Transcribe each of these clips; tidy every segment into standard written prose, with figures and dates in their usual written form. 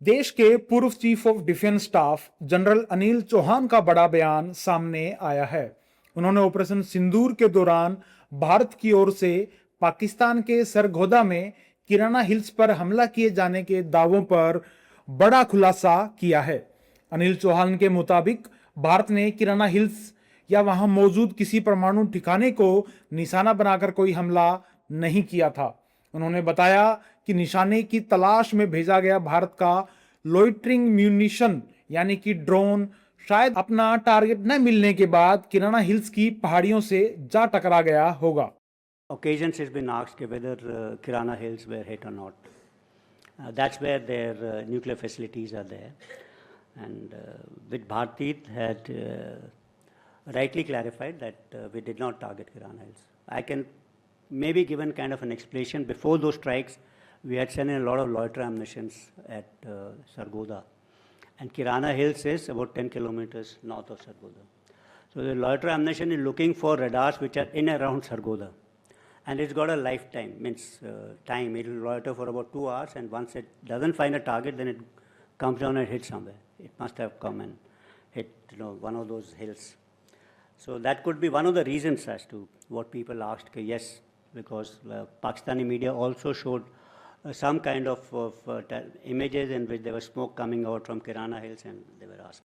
देश के पूर्व chief of defence staff general Anil Chauhan का बड़ा बयान सामने आया है। उन्होंने ऑपरेशन सिंदूर के दौरान भारत की ओर से पाकिस्तान के सरगोदा में किराना हिल्स पर हमला किए जाने के दावों पर बड़ा खुलासा किया है। अनिल चौहान के मुताबिक भारत ने किराना हिल्स या वहां मौजूद किसी परमाणु ठिकाने को निशाना बनाकर कोई हमला नहीं किया था। उन्होंने बताया कि निशाने की तलाश में भेजा गया भारत का लोइटरिंग म्यूनिशन यानी कि ड्रोन शायद अपना टारगेट न मिलने के बाद किराना हिल्स की पहाड़ियों से जा टकरा गया होगा। Occasions it's been asked whether Kirana Hills were hit or not. That's where their nuclear facilities are there. And with Bharti had rightly clarified that we did not target Kirana Hills. I can maybe given kind of an explanation. Before those strikes, we had sent in a lot of loiter ammunitions at Sargodha. And Kirana Hills is about 10 kilometers north of Sargodha. So the loiter ammunition is looking for radars which are in and around Sargodha. And it's got a lifetime, means time. It will loiter for about 2 hours, and once it doesn't find a target, then it comes down and hits somewhere. It must have come and hit, one of those hills. So that could be one of the reasons as to what people asked. Yes, because Pakistani media also showed some kind of images in which there was smoke coming out from Kirana Hills, and they were asked.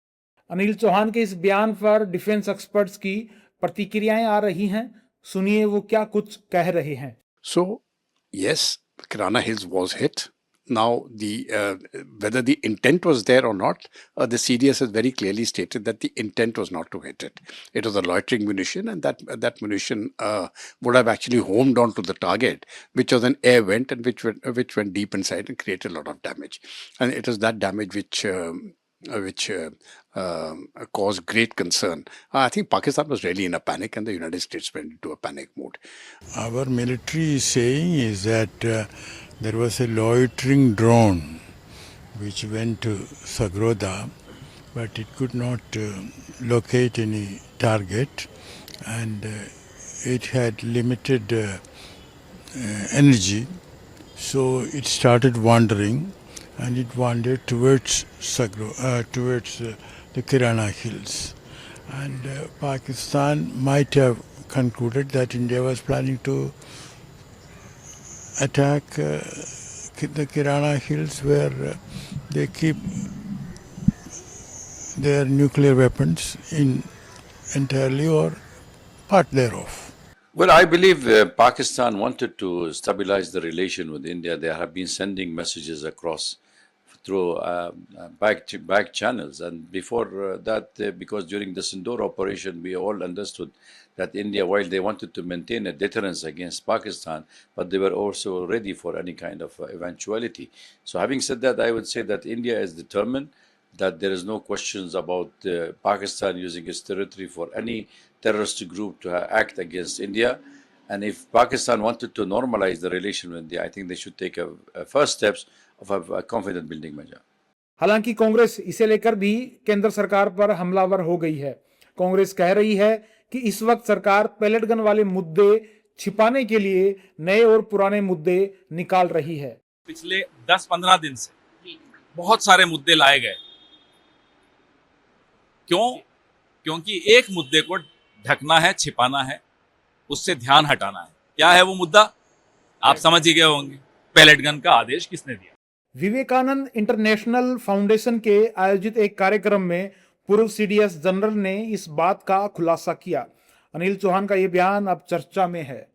Anil Chauhan के इस बयान पर defence experts की प्रतिक्रियाएं आ रही हैं। सुनिए वो क्या कुछ कह रहे हैं। So yes, Kirana Hills was hit. Now whether the intent was there or not, the CDS has very clearly stated that the intent was not to hit it. It was a loitering munition, and that munition would have actually homed onto the target, which was an air vent and which went deep inside and created a lot of damage. And it was that damage which caused great concern. I think Pakistan was really in a panic, and the United States went into a panic mode. Our military is saying is that there was a loitering drone which went to Sargodha, but it could not locate any target, and it had limited energy, so it started wandering, and it wandered towards the Kirana Hills. And Pakistan might have concluded that India was planning to attack the Kirana Hills, where they keep their nuclear weapons in entirely or part thereof. Well, I believe Pakistan wanted to stabilize the relation with India. They have been sending messages across through back channels. And before that, because during the Sindoor operation, we all understood that India, while they wanted to maintain a deterrence against Pakistan, but they were also ready for any kind of eventuality. So having said that, I would say that India is determined, that there is no questions about Pakistan using its territory for any terrorist group to act against India. And if Pakistan wanted to normalize the relation with India, I think they should take a first steps of a confidence building measure. हालांकि कांग्रेस इसे लेकर भी केंद्र सरकार पर हमलावर हो गई है। कांग्रेस कह रही है कि इस वक्त सरकार पैलेट गन वाले मुद्दे छिपाने के लिए नए और पुराने मुद्दे निकाल रही है। पिछले 10-15 दिन से बहुत सारे मुद्दे लाए गए। क्यों? क्योंकि एक मुद्दे को ढकना है, छिपाना है, उससे ध्यान हटाना है। क्या है वो मुद्दा? आप समझ ही गए होंगे। पैलेट गन का आदेश किसने दिया? विवेकानंद इंटरनेशनल फाउंडेशन के आयोजित एक कार्यक्रम में पूर्व सीडीएस जनरल ने इस बात का खुलासा किया। अनिल चौहान का यह बयान अब चर्चा में है।